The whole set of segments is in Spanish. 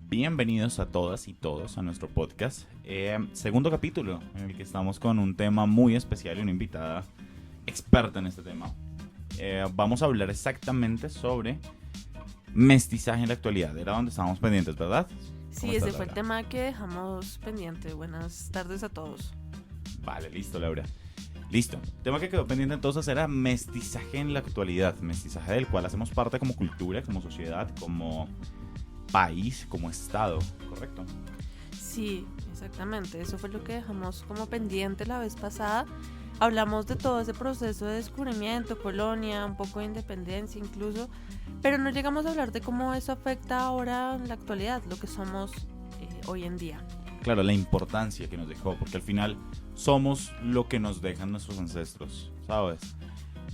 Bienvenidos a todas y todos a nuestro podcast. Segundo capítulo en el que estamos con un tema muy especial y una invitada experta en este tema. Vamos a hablar exactamente sobre mestizaje en la actualidad. Era donde estábamos pendientes, ¿verdad? Sí, ese fue el tema que dejamos pendiente. Buenas tardes a todos. Vale, listo, Laura. Listo. El tema que quedó pendiente entonces era mestizaje en la actualidad. Mestizaje del cual hacemos parte como cultura, como sociedad, como país, como estado, ¿correcto? Sí, exactamente. Eso fue lo que dejamos como pendiente la vez pasada. Hablamos de todo ese proceso de descubrimiento, colonia, un poco de independencia incluso, pero no llegamos a hablar de cómo eso afecta ahora en la actualidad, lo que somos hoy en día. Claro, la importancia que nos dejó, porque al final somos lo que nos dejan nuestros ancestros, ¿sabes?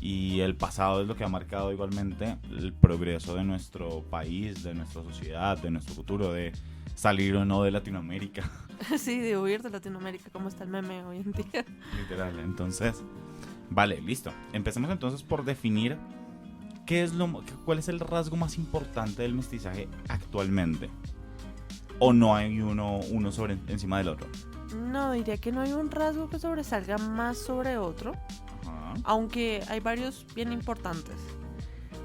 Y el pasado es lo que ha marcado igualmente el progreso de nuestro país, de nuestra sociedad, de nuestro futuro, de salir o no de Latinoamérica. Sí, de huir de Latinoamérica, como está el meme hoy en día. Literal, entonces, vale, listo. Empecemos entonces por definir cuál es el rasgo más importante del mestizaje actualmente. ¿O no hay uno sobre encima del otro? No, diría que no hay un rasgo que sobresalga más sobre otro, aunque hay varios bien importantes.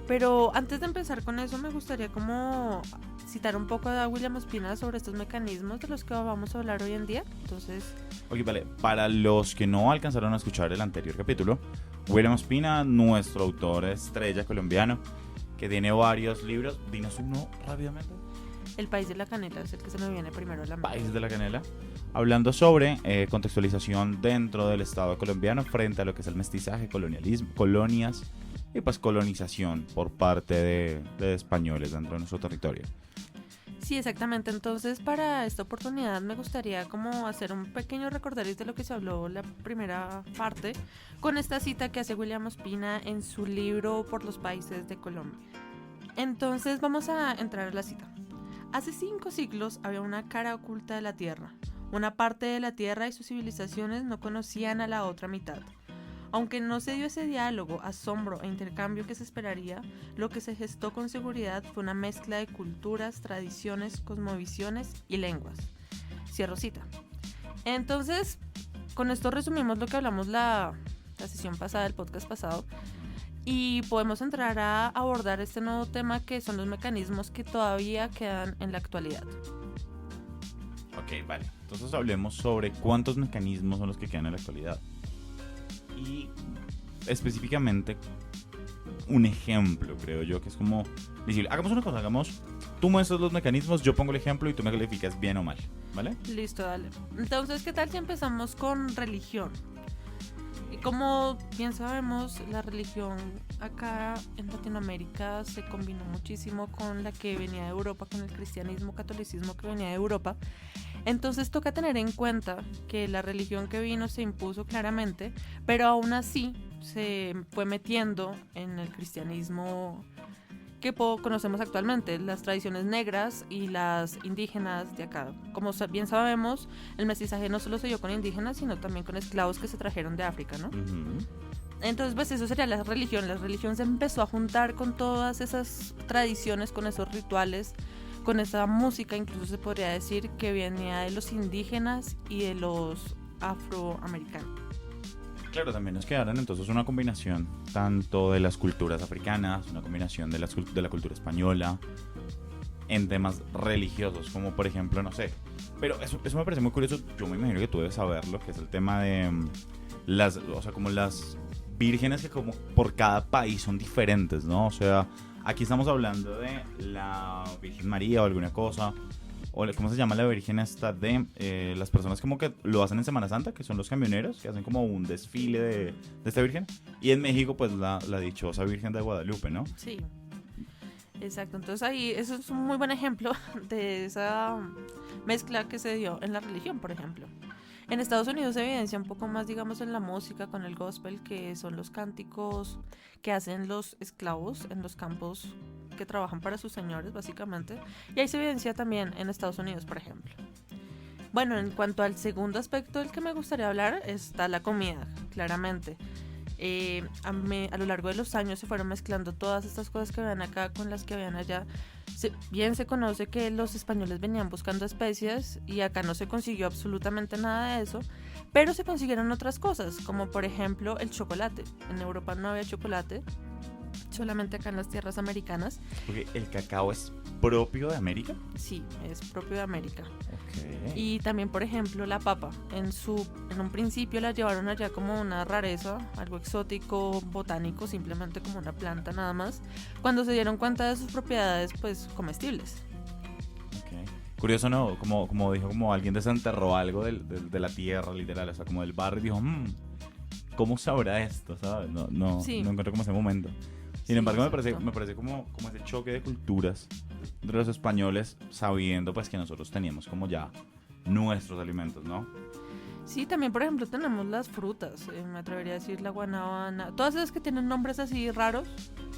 Pero antes de empezar con eso me gustaría como citar un poco a William Ospina sobre estos mecanismos de los que vamos a hablar hoy en día. Entonces, ok, vale, para los que no alcanzaron a escuchar el anterior capítulo, William Ospina, nuestro autor estrella colombiano, que tiene varios libros. Dinos uno rápidamente. El País de la Canela es el que se me viene primero a la mente. País de la Canela, hablando sobre contextualización dentro del Estado colombiano frente a lo que es el mestizaje, colonialismo, colonias y pues colonización por parte de españoles dentro de nuestro territorio. Sí, exactamente. Entonces, para esta oportunidad me gustaría como hacer un pequeño recorderis de lo que se habló la primera parte con esta cita que hace William Ospina en su libro Por los Países de Colombia. Entonces, vamos a entrar a la cita. Hace 5 siglos había una cara oculta de la Tierra. Una parte de la Tierra y sus civilizaciones no conocían a la otra mitad. Aunque no se dio ese diálogo, asombro e intercambio que se esperaría, lo que se gestó con seguridad fue una mezcla de culturas, tradiciones, cosmovisiones y lenguas. Cierro cita. Entonces, con esto resumimos lo que hablamos la sesión pasada, el podcast pasado, y podemos entrar a abordar este nuevo tema que son los mecanismos que todavía quedan en la actualidad. Ok, vale. Entonces hablemos sobre cuántos mecanismos son los que quedan en la actualidad. Y específicamente un ejemplo, creo yo, que es como visible. Hagamos una cosa, tú muestras los mecanismos, yo pongo el ejemplo y tú me calificas bien o mal, ¿vale? Listo, dale. Entonces, ¿qué tal si empezamos con religión? Y como bien sabemos, la religión acá en Latinoamérica se combinó muchísimo con la que venía de Europa, con el cristianismo, catolicismo que venía de Europa. Entonces toca tener en cuenta que la religión que vino se impuso claramente, pero aún así se fue metiendo en el cristianismo que conocemos actualmente, las tradiciones negras y las indígenas de acá. Como bien sabemos, el mestizaje no solo se dio con indígenas, sino también con esclavos que se trajeron de África, ¿no? Uh-huh. Entonces, pues eso sería la religión. La religión se empezó a juntar con todas esas tradiciones, con esos rituales, con esa música, incluso se podría decir que venía de los indígenas y de los afroamericanos. Claro, también nos quedaron entonces una combinación tanto de las culturas africanas, una combinación de la cultura española, en temas religiosos, como por ejemplo, no sé, pero eso me parece muy curioso. Yo me imagino que tú debes saberlo, que es el tema de las vírgenes que como por cada país son diferentes, ¿no? O sea, aquí estamos hablando de la Virgen María o alguna cosa, o ¿cómo se llama la virgen esta de las personas como que lo hacen en Semana Santa, que son los camioneros, que hacen como un desfile de esta virgen? Y en México pues la dichosa Virgen de Guadalupe, ¿no? Sí, exacto. Entonces ahí eso es un muy buen ejemplo de esa mezcla que se dio en la religión, por ejemplo. En Estados Unidos se evidencia un poco más, digamos, en la música con el gospel, que son los cánticos que hacen los esclavos en los campos que trabajan para sus señores, básicamente. Y ahí se evidencia también en Estados Unidos, por ejemplo. Bueno, en cuanto al segundo aspecto del que me gustaría hablar, está la comida, claramente. A lo largo de los años se fueron mezclando todas estas cosas que habían acá con las que habían allá. Bien se conoce que los españoles venían buscando especias y acá no se consiguió absolutamente nada de eso, pero se consiguieron otras cosas, como por ejemplo el chocolate. En Europa no había chocolate, solamente acá en las tierras americanas. Porque el cacao es propio de América. Sí, es propio de América. Ok. Y también, por ejemplo, la papa. En un principio la llevaron allá como una rareza, algo exótico, botánico, simplemente como una planta nada más, cuando se dieron cuenta de sus propiedades, pues, comestibles. Ok. Curioso, ¿no? Como dijo, como alguien desenterró algo de la tierra, literal, o sea, como del barrio, y dijo, ¿cómo sabrá esto? ¿Sabes? Sí. No encontré como ese momento. Sin Sí, embargo, exacto. me parece como ese choque de culturas entre los españoles, sabiendo pues que nosotros teníamos como ya nuestros alimentos, ¿no? Sí, también, por ejemplo, tenemos las frutas. Me atrevería a decir la guanábana. Todas esas que tienen nombres así raros,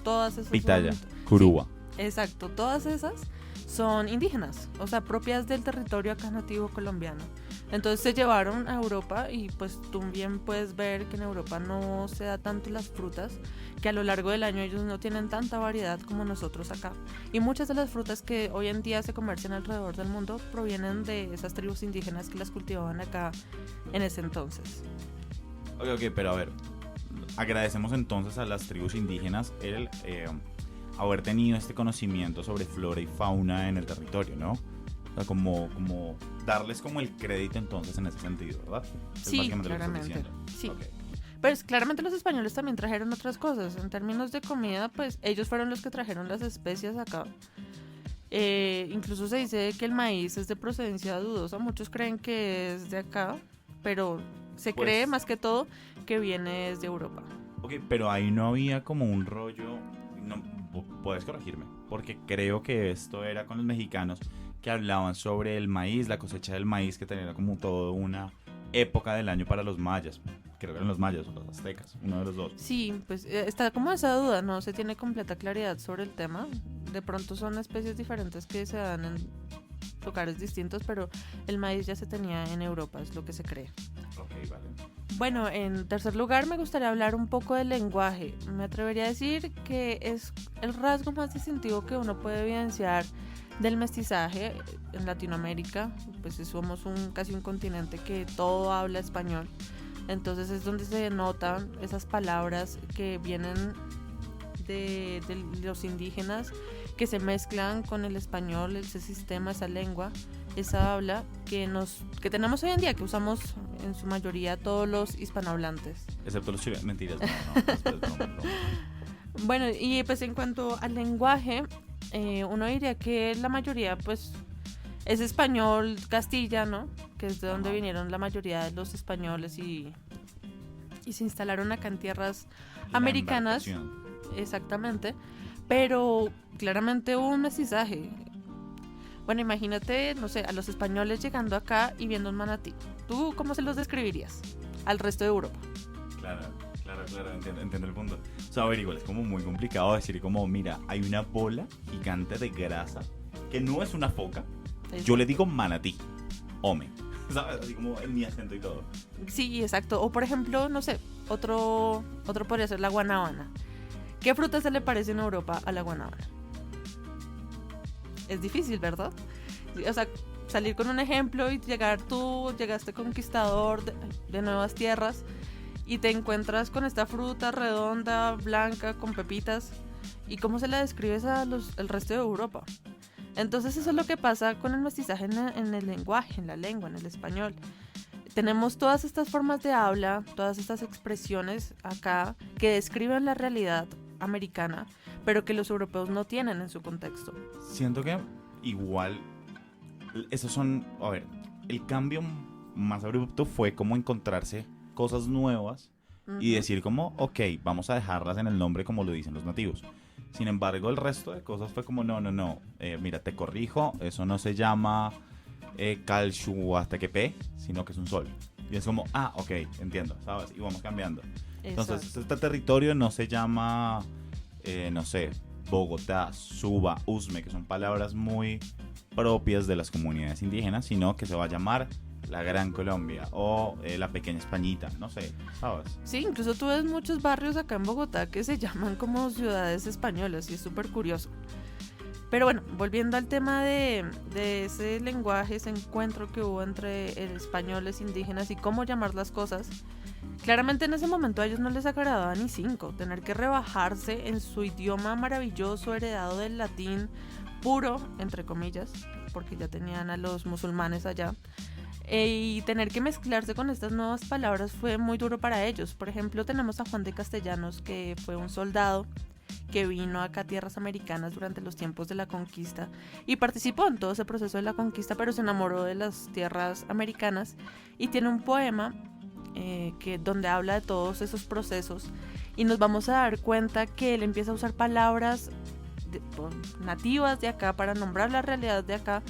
todas esas Pitaya, son... curúa. Exacto, todas esas son indígenas, o sea, propias del territorio acá nativo colombiano. Entonces se llevaron a Europa y pues tú bien puedes ver que en Europa no se da tanto las frutas, que a lo largo del año ellos no tienen tanta variedad como nosotros acá. Y muchas de las frutas que hoy en día se comercian alrededor del mundo provienen de esas tribus indígenas que las cultivaban acá en ese entonces. Ok, pero a ver, agradecemos entonces a las tribus indígenas haber tenido este conocimiento sobre flora y fauna en el territorio, ¿no? O sea, como darles como el crédito entonces en ese sentido, ¿verdad? Es Sí, básicamente lo que estás claramente. diciendo. Sí. Ok. Pues claramente los españoles también trajeron otras cosas. En términos de comida, pues ellos fueron los que trajeron las especias acá. Incluso se dice que el maíz es de procedencia dudosa. Muchos creen que es de acá, pero se Pues- cree más que todo que viene de Europa. Ok, pero ahí no había como un rollo, no, puedes corregirme, porque creo que esto era con los mexicanos que hablaban sobre el maíz, la cosecha del maíz, que tenía como toda una época del año para los mayas. Creo que eran los mayas o los aztecas, uno de los dos. Sí, pues está como esa duda, no se tiene completa claridad sobre el tema. De pronto son especies diferentes que se dan en lugares distintos, pero el maíz ya se tenía en Europa, es lo que se cree. Ok, vale. Bueno, en tercer lugar me gustaría hablar un poco del lenguaje. Me atrevería a decir que es el rasgo más distintivo que uno puede evidenciar del mestizaje en Latinoamérica. Pues somos casi un continente que todo habla español. Entonces es donde se notan esas palabras que vienen de los indígenas, que se mezclan con el español, ese sistema, esa lengua, esa habla que tenemos hoy en día, que usamos en su mayoría todos los hispanohablantes. Excepto los chilenos. Mentiras, no, broma. Bueno, y pues en cuanto al lenguaje, uno diría que la mayoría pues es español castellano, que es de donde Ajá. vinieron la mayoría de los españoles y se instalaron acá en tierras La americanas. embarcación. Exactamente, pero claramente hubo un mestizaje. Bueno, imagínate, no sé, a los españoles llegando acá y viendo un manatí. ¿Tú cómo se los describirías al resto de Europa? Claro, entiendo el punto. O sea, a ver, igual es como muy complicado decir como, mira, hay una bola gigante de grasa que no es una foca. Yo le digo manatí. Home. ¿Sabes? Así como en mi acento y todo. Sí, exacto. O por ejemplo, no sé, otro podría ser la guanábana. ¿Qué fruta se le parece en Europa a la guanábana? Es difícil, ¿verdad? O sea, salir con un ejemplo y llegaste conquistador de nuevas tierras y te encuentras con esta fruta redonda, blanca, con pepitas. ¿Y cómo se la describes al resto de Europa? Entonces eso es lo que pasa con el mestizaje en el lenguaje, en la lengua, en el español. Tenemos todas estas formas de habla, todas estas expresiones acá que describen la realidad americana, pero que los europeos no tienen en su contexto. Siento que igual, esos son, a ver, el cambio más abrupto fue como encontrarse cosas nuevas y decir como, ok, vamos a dejarlas en el nombre como lo dicen los nativos. Sin embargo, el resto de cosas fue como, no, mira, te corrijo, eso no se llama Calchuatequepé, sino que es un sol. Y es como, ok, entiendo, ¿sabes? Y vamos cambiando. Entonces, Exacto. este territorio no se llama, no sé, Bogotá, Suba, Usme, que son palabras muy propias de las comunidades indígenas, sino que se va a llamar la Gran Colombia o la pequeña Españita, no sé, ¿sabes? Sí, incluso tú ves muchos barrios acá en Bogotá que se llaman como ciudades españolas y es súper curioso. Pero bueno, volviendo al tema de ese lenguaje, ese encuentro que hubo entre españoles, indígenas y cómo llamar las cosas, claramente en ese momento a ellos no les agradaba ni cinco. Tener que rebajarse en su idioma maravilloso, heredado del latín puro, entre comillas, porque ya tenían a los musulmanes allá, y tener que mezclarse con estas nuevas palabras fue muy duro para ellos. Por ejemplo, tenemos a Juan de Castellanos, que fue un soldado que vino acá a tierras americanas durante los tiempos de la conquista y participó en todo ese proceso de la conquista, pero se enamoró de las tierras americanas y tiene un poema donde habla de todos esos procesos y nos vamos a dar cuenta que él empieza a usar palabras nativas de acá para nombrar la realidad de acá,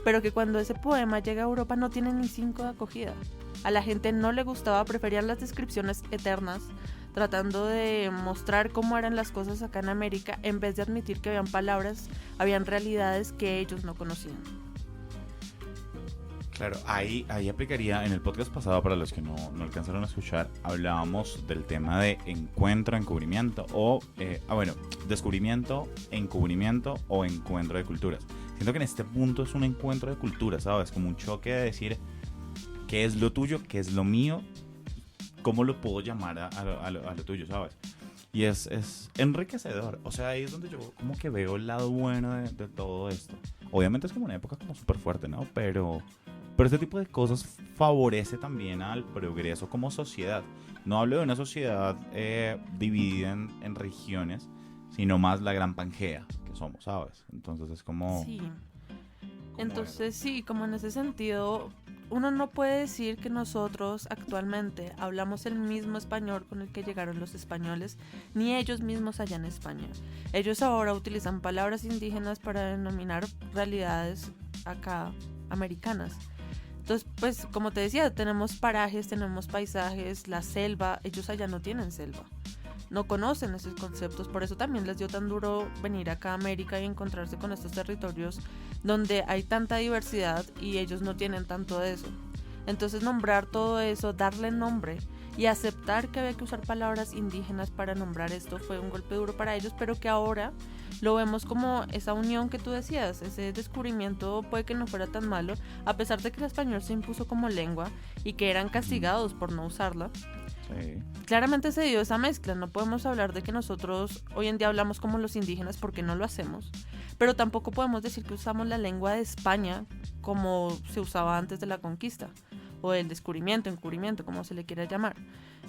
pero que cuando ese poema llega a Europa no tiene ni 5 de acogida. A la gente no le gustaba, preferían las descripciones eternas, tratando de mostrar cómo eran las cosas acá en América, en vez de admitir que habían palabras, habían realidades que ellos no conocían. Claro, ahí aplicaría, en el podcast pasado, para los que no alcanzaron a escuchar, hablábamos del tema de encuentro, encubrimiento, o, descubrimiento, encubrimiento o encuentro de culturas. Siento que en este punto es un encuentro de culturas, ¿sabes? Como un choque de decir qué es lo tuyo, qué es lo mío, cómo lo puedo llamar a lo tuyo, ¿sabes? Y es enriquecedor. O sea, ahí es donde yo como que veo el lado bueno de todo esto. Obviamente es como una época como súper fuerte, ¿no? Pero este tipo de cosas favorece también al progreso como sociedad. No hablo de una sociedad dividida en regiones, sino más la gran Pangea que somos, ¿sabes? Entonces es como... Sí. Entonces sí, como en ese sentido, uno no puede decir que nosotros actualmente hablamos el mismo español con el que llegaron los españoles, ni ellos mismos allá en España. Ellos ahora utilizan palabras indígenas para denominar realidades acá americanas. Entonces, pues como te decía, tenemos parajes, tenemos paisajes, la selva, ellos allá no tienen selva. No conocen esos conceptos, por eso también les dio tan duro venir acá a América y encontrarse con estos territorios donde hay tanta diversidad y ellos no tienen tanto de eso. Entonces nombrar todo eso, darle nombre y aceptar que había que usar palabras indígenas para nombrar esto fue un golpe duro para ellos, pero que ahora lo vemos como esa unión que tú decías, ese descubrimiento puede que no fuera tan malo, a pesar de que el español se impuso como lengua y que eran castigados por no usarla. Sí. Claramente se dio esa mezcla, no podemos hablar de que nosotros hoy en día hablamos como los indígenas porque no lo hacemos, pero tampoco podemos decir que usamos la lengua de España como se usaba antes de la conquista, o el descubrimiento, encubrimiento, como se le quiera llamar.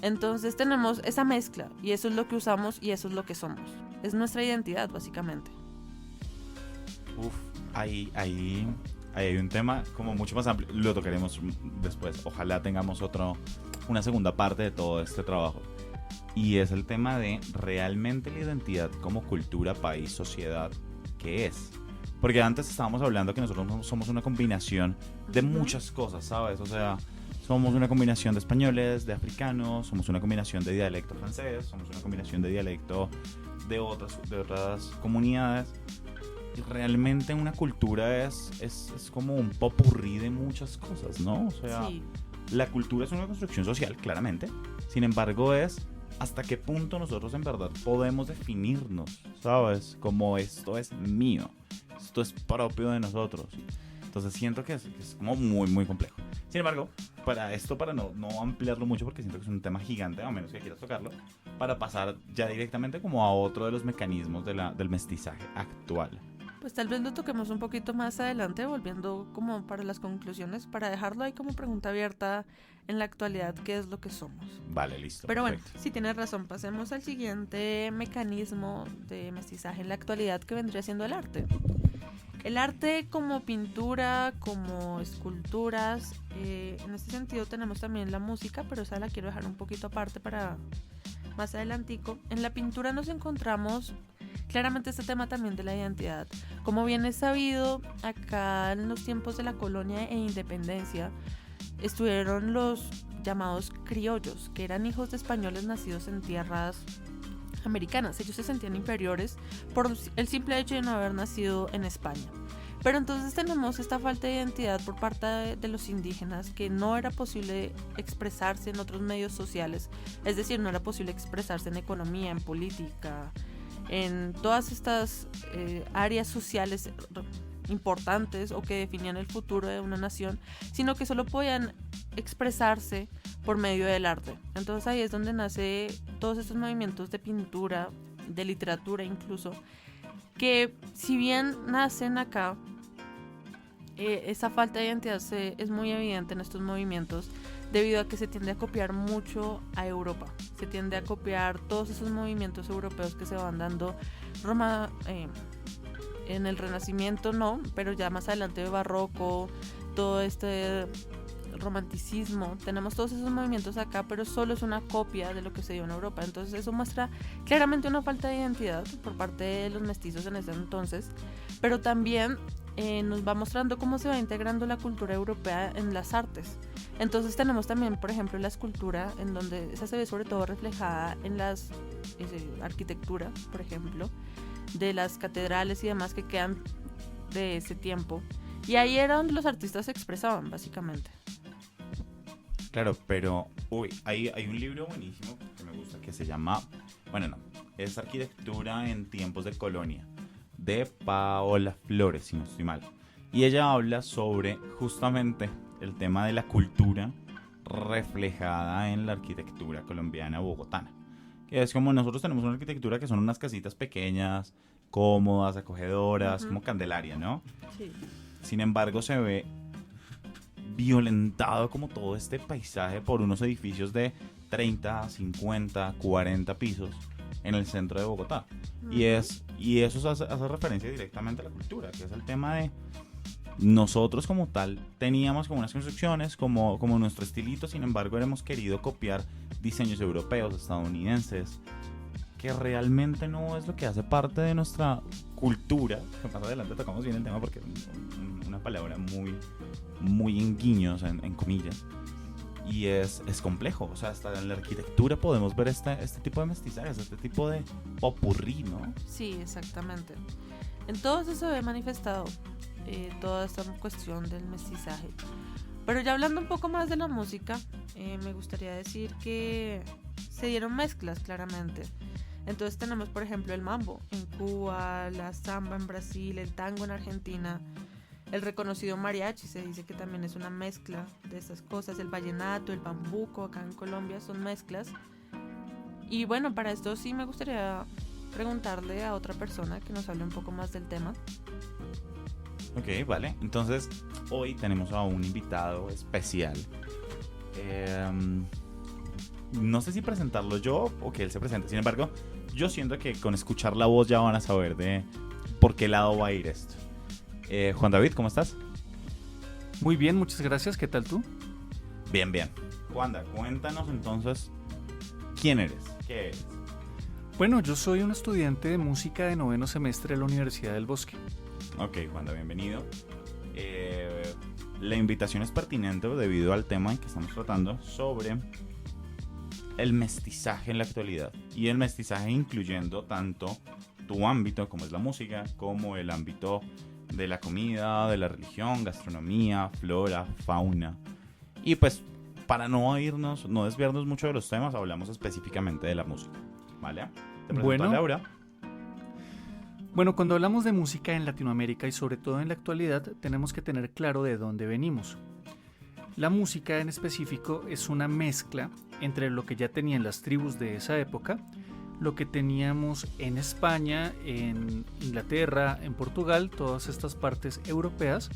Entonces tenemos esa mezcla y eso es lo que usamos y eso es lo que somos. Es nuestra identidad, básicamente. Ahí hay un tema como mucho más amplio, lo tocaremos después. Ojalá tengamos una segunda parte de todo este trabajo. Y es el tema de realmente la identidad como cultura, país, sociedad, ¿qué es? Porque antes estábamos hablando que nosotros somos una combinación de muchas cosas, ¿sabes? O sea, somos una combinación de españoles, de africanos, somos una combinación de dialecto francés, somos una combinación de dialecto de otras comunidades. Y realmente una cultura es como un popurrí de muchas cosas, ¿no? O sea, sí. La cultura es una construcción social, claramente. Sin embargo, es hasta qué punto nosotros en verdad podemos definirnos, ¿sabes? Como esto es mío, esto es propio de nosotros. Entonces siento que es como muy, muy complejo. Sin embargo, para no ampliarlo mucho, porque siento que es un tema gigante, a menos que quieras tocarlo, para pasar ya directamente como a otro de los mecanismos del mestizaje actual. Pues tal vez lo toquemos un poquito más adelante, volviendo como para las conclusiones, para dejarlo ahí como pregunta abierta en la actualidad, ¿qué es lo que somos? Vale, listo. Pero perfecto. Bueno, si tienes razón, pasemos al siguiente mecanismo de mestizaje en la actualidad, que vendría siendo el arte. El arte como pintura, como esculturas, en este sentido tenemos también la música, pero esa la quiero dejar un poquito aparte para más adelantico. En la pintura nos encontramos claramente este tema también de la identidad. Como bien es sabido, acá en los tiempos de la colonia e independencia estuvieron los llamados criollos, que eran hijos de españoles nacidos en tierras americanas. Ellos se sentían inferiores por el simple hecho de no haber nacido en España. Pero entonces tenemos esta falta de identidad por parte de los indígenas, que no era posible expresarse en otros medios sociales, es decir, no era posible expresarse en economía, en política, en todas estas áreas sociales importantes o que definían el futuro de una nación, sino que solo podían expresarse por medio del arte. Entonces ahí es donde nace todos estos movimientos de pintura, de literatura incluso, que si bien nacen acá, esa falta de identidad es muy evidente en estos movimientos debido a que se tiende a copiar mucho a Europa. Se tiende a copiar todos esos movimientos europeos que se van dando en el Renacimiento, no, pero ya más adelante de Barroco, todo este romanticismo. Tenemos todos esos movimientos acá, pero solo es una copia de lo que se dio en Europa. Entonces eso muestra claramente una falta de identidad por parte de los mestizos en ese entonces, pero también nos va mostrando cómo se va integrando la cultura europea en las artes. Entonces tenemos también, por ejemplo, la escultura, en donde esa se ve sobre todo reflejada en las arquitectura, por ejemplo, de las catedrales y demás que quedan de ese tiempo. Y ahí era donde los artistas se expresaban, básicamente. Claro, pero hay un libro buenísimo que me gusta que se llama, es Arquitectura en tiempos de colonia, de Paola Flores, si no estoy mal. Y ella habla sobre justamente el tema de la cultura reflejada en la arquitectura colombiana bogotana. Que es como nosotros tenemos una arquitectura que son unas casitas pequeñas, cómodas, acogedoras, como Candelaria, ¿no? Sí. Sin embargo, se ve violentado como todo este paisaje por unos edificios de 30, 50, 40 pisos en el centro de Bogotá. Y eso hace referencia directamente a la cultura, que es el tema de nosotros como tal teníamos como unas construcciones, como nuestro estilito, sin embargo hemos querido copiar diseños europeos, estadounidenses, que realmente no es lo que hace parte de nuestra cultura. Más adelante tocamos bien el tema porque es una palabra muy, muy en guiños, en comillas. Y es complejo, o sea, hasta en la arquitectura podemos ver este tipo de mestizajes, este tipo de popurrí, ¿no? Sí, exactamente. En todo eso se ve manifestado toda esta cuestión del mestizaje. Pero ya hablando un poco más de la música, me gustaría decir que se dieron mezclas claramente. Entonces tenemos, por ejemplo, el mambo en Cuba, la samba en Brasil, el tango en Argentina, el reconocido mariachi, se dice que también es una mezcla de esas cosas, el vallenato, el bambuco acá en Colombia son mezclas. Y bueno, para esto sí me gustaría preguntarle a otra persona que nos hable un poco más del tema. Ok, vale. Entonces, hoy tenemos a un invitado especial. No sé si presentarlo yo o que él se presente. Sin embargo, yo siento que con escuchar la voz ya van a saber de por qué lado va a ir esto. Juan David, ¿cómo estás? Muy bien, muchas gracias. ¿Qué tal tú? Bien, bien. Juanda, cuéntanos entonces, ¿quién eres? ¿Qué eres? Bueno, yo soy un estudiante de música de 9º semestre de la Universidad del Bosque. Ok, Juanda, bienvenido. La invitación es pertinente debido al tema que estamos tratando sobre el mestizaje en la actualidad. Y el mestizaje incluyendo tanto tu ámbito, como es la música, como el ámbito de la comida, de la religión, gastronomía, flora, fauna. Y pues, para no desviarnos mucho de los temas, hablamos específicamente de la música. ¿Vale? Te presento a Laura. Bueno, cuando hablamos de música en Latinoamérica y sobre todo en la actualidad, tenemos que tener claro de dónde venimos. La música en específico es una mezcla entre lo que ya tenían las tribus de esa época, lo que teníamos en España, en Inglaterra, en Portugal, todas estas partes europeas,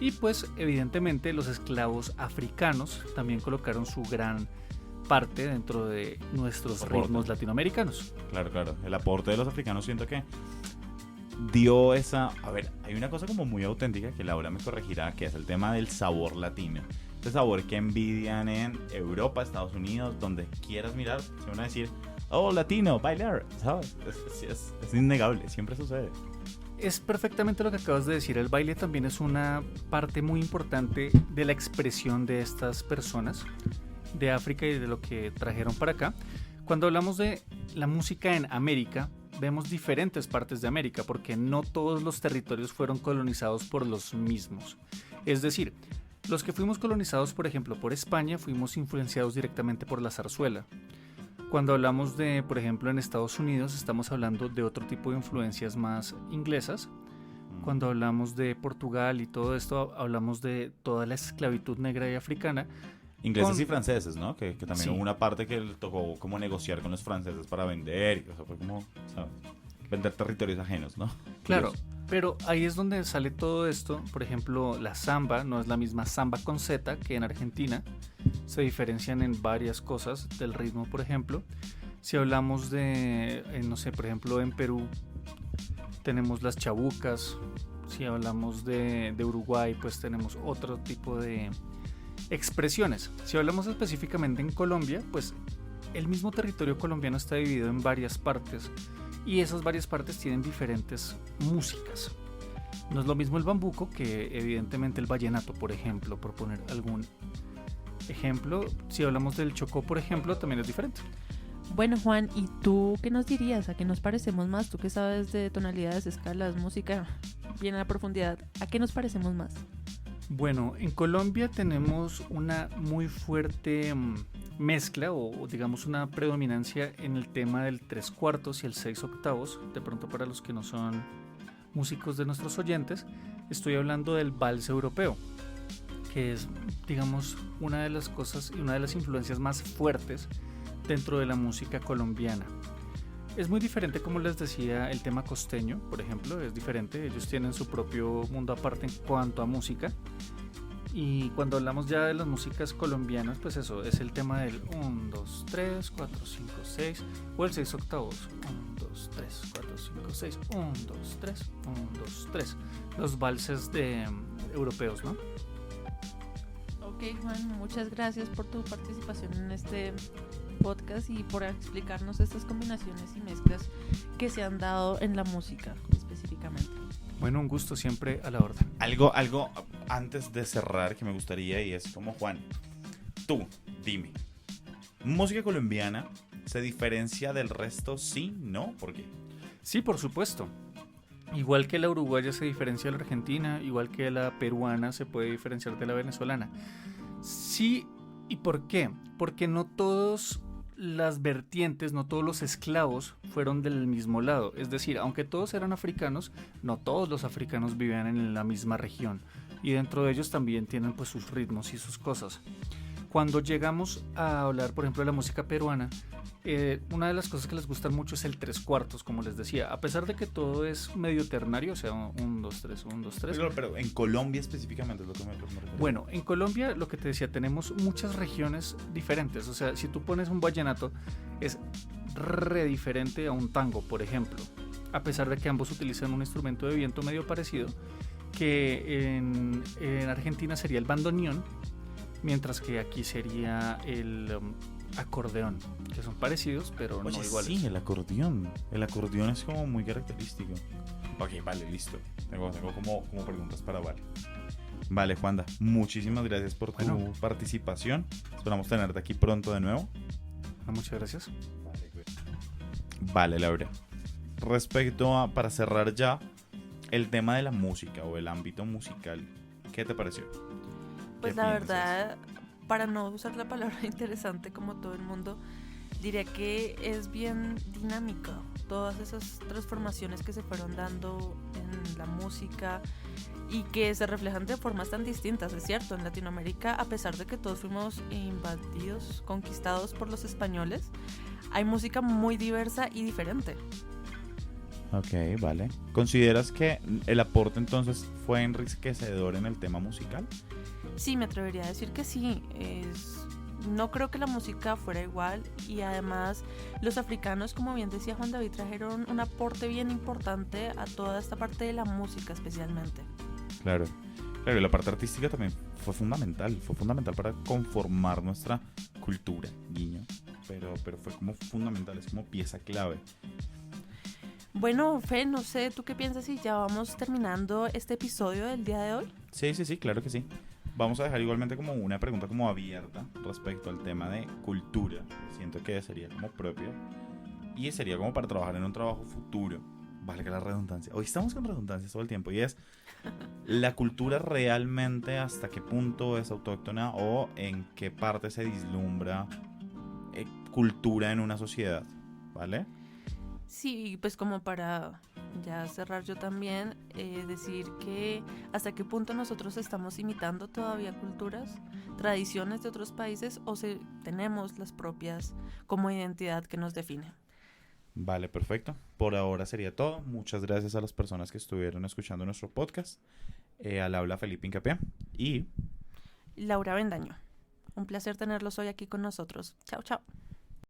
y pues evidentemente los esclavos africanos también colocaron su gran parte dentro de nuestros ritmos latinoamericanos. Claro, el aporte de los africanos siento que dio esa... A ver, hay una cosa como muy auténtica que Laura me corregirá, que es el tema del sabor latino. Este sabor que envidian en Europa, Estados Unidos, donde quieras mirar, se van a decir, oh, latino, bailar, ¿sabes? Es innegable, siempre sucede. Es perfectamente lo que acabas de decir, el baile también es una parte muy importante de la expresión de estas personas de África y de lo que trajeron para acá. Cuando hablamos de la música en América, vemos diferentes partes de América, porque no todos los territorios fueron colonizados por los mismos. Es decir, los que fuimos colonizados, por ejemplo, por España, fuimos influenciados directamente por la zarzuela. Cuando hablamos de, por ejemplo, en Estados Unidos, estamos hablando de otro tipo de influencias más inglesas. Cuando hablamos de Portugal y todo esto, hablamos de toda la esclavitud negra y africana. Ingleses y franceses, ¿no? Que también Sí. hubo una parte que le tocó como negociar con los franceses para vender. O sea, fue como, ¿sabes? Vender territorios ajenos, ¿no? Claro, Curioso. pero ahí es donde sale todo esto. Por ejemplo, la samba no es la misma samba con Z que en Argentina. Se diferencian en varias cosas del ritmo, por ejemplo. Si hablamos de, no sé, por ejemplo, en Perú tenemos las chabucas. Si hablamos de Uruguay, pues tenemos otro tipo de expresiones. Si hablamos específicamente en Colombia, pues el mismo territorio colombiano está dividido en varias partes y esas varias partes tienen diferentes músicas. No es lo mismo el bambuco que evidentemente el vallenato, por ejemplo, por poner algún ejemplo. Si hablamos del Chocó, por ejemplo, también es diferente. Bueno, Juan, ¿y tú qué nos dirías? ¿A qué nos parecemos más? Tú que sabes de tonalidades, escalas, música, bien a la profundidad, ¿a qué nos parecemos más? Bueno, en Colombia tenemos una muy fuerte mezcla o digamos una predominancia en el tema del 3/4 y el 6/8. De pronto, para los que no son músicos de nuestros oyentes, estoy hablando del vals europeo, que es, digamos, una de las cosas y una de las influencias más fuertes dentro de la música colombiana. Es muy diferente, como les decía, el tema costeño, por ejemplo, es diferente. Ellos tienen su propio mundo aparte en cuanto a música. Y cuando hablamos ya de las músicas colombianas, pues eso, es el tema del 1, 2, 3, 4, 5, 6 o el 6/8. 1, 2, 3, 4, 5, 6, 1, 2, 3, 1, 2, 3. Los valses europeos, ¿no? Ok, Juan, muchas gracias por tu participación en este podcast y por explicarnos estas combinaciones y mezclas que se han dado en la música específicamente. Bueno, un gusto, siempre a la orden. Algo antes de cerrar que me gustaría, y es como, Juan, tú, dime, ¿música colombiana se diferencia del resto? Sí, no, ¿por qué? Sí, por supuesto. Igual que la uruguaya se diferencia de la argentina, igual que la peruana se puede diferenciar de la venezolana. Sí, ¿y por qué? Porque no todas las vertientes, no todos los esclavos fueron del mismo lado. Es decir, aunque todos eran africanos, no todos los africanos vivían en la misma región. Y dentro de ellos también tienen pues sus ritmos y sus cosas. Cuando llegamos a hablar, por ejemplo, de la música peruana, una de las cosas que les gustan mucho es el 3/4, como les decía. A pesar de que todo es medio ternario, o sea, 1, 2, 3, 1, 2, 3. Pero en Colombia específicamente es lo que me refiero. Bueno, en Colombia, lo que te decía, tenemos muchas regiones diferentes. O sea, si tú pones un vallenato, es re diferente a un tango, por ejemplo. A pesar de que ambos utilizan un instrumento de viento medio parecido, que en Argentina sería el bandoneón, mientras que aquí sería el acordeón, que son parecidos, pero Oye, no iguales. sí, el acordeón. El acordeón es como muy característico. Ok, vale, listo. Tengo como preguntas para Vale. Vale, Juanda, muchísimas gracias por tu participación. Esperamos tenerte aquí pronto de nuevo. Bueno, muchas gracias. Vale, Laura. Respecto a, para cerrar ya, el tema de la música o el ámbito musical, ¿qué te pareció? Pues ¿Qué la piensas? verdad, para no usar la palabra interesante como todo el mundo, diría que es bien dinámica. Todas esas transformaciones que se fueron dando en la música y que se reflejan de formas tan distintas, es cierto. En Latinoamérica, a pesar de que todos fuimos invadidos, conquistados por los españoles, hay música muy diversa y diferente. Ok, vale. ¿Consideras que el aporte entonces fue enriquecedor en el tema musical? Sí, me atrevería a decir que sí. No creo que la música fuera igual y además los africanos, como bien decía Juan David, trajeron un aporte bien importante a toda esta parte de la música especialmente. Claro. Claro, y la parte artística también fue fundamental para conformar nuestra cultura, guiño. Pero fue como fundamental, es como pieza clave. Bueno, Fe, no sé, ¿tú qué piensas si ya vamos terminando este episodio del día de hoy? Sí, claro que sí. Vamos a dejar igualmente como una pregunta como abierta respecto al tema de cultura. Siento que sería como propio. Y sería como para trabajar en un trabajo futuro, valga la redundancia. Hoy estamos con redundancias todo el tiempo, y es la cultura realmente hasta qué punto es autóctona o en qué parte se vislumbra cultura en una sociedad, ¿vale? Sí, pues como para ya cerrar yo también, decir que hasta qué punto nosotros estamos imitando todavía culturas, tradiciones de otros países o si tenemos las propias como identidad que nos define. Vale, perfecto. Por ahora sería todo. Muchas gracias a las personas que estuvieron escuchando nuestro podcast. Al habla Felipe Hincapié y Laura Bendaño, un placer tenerlos hoy aquí con nosotros. Chao, chao.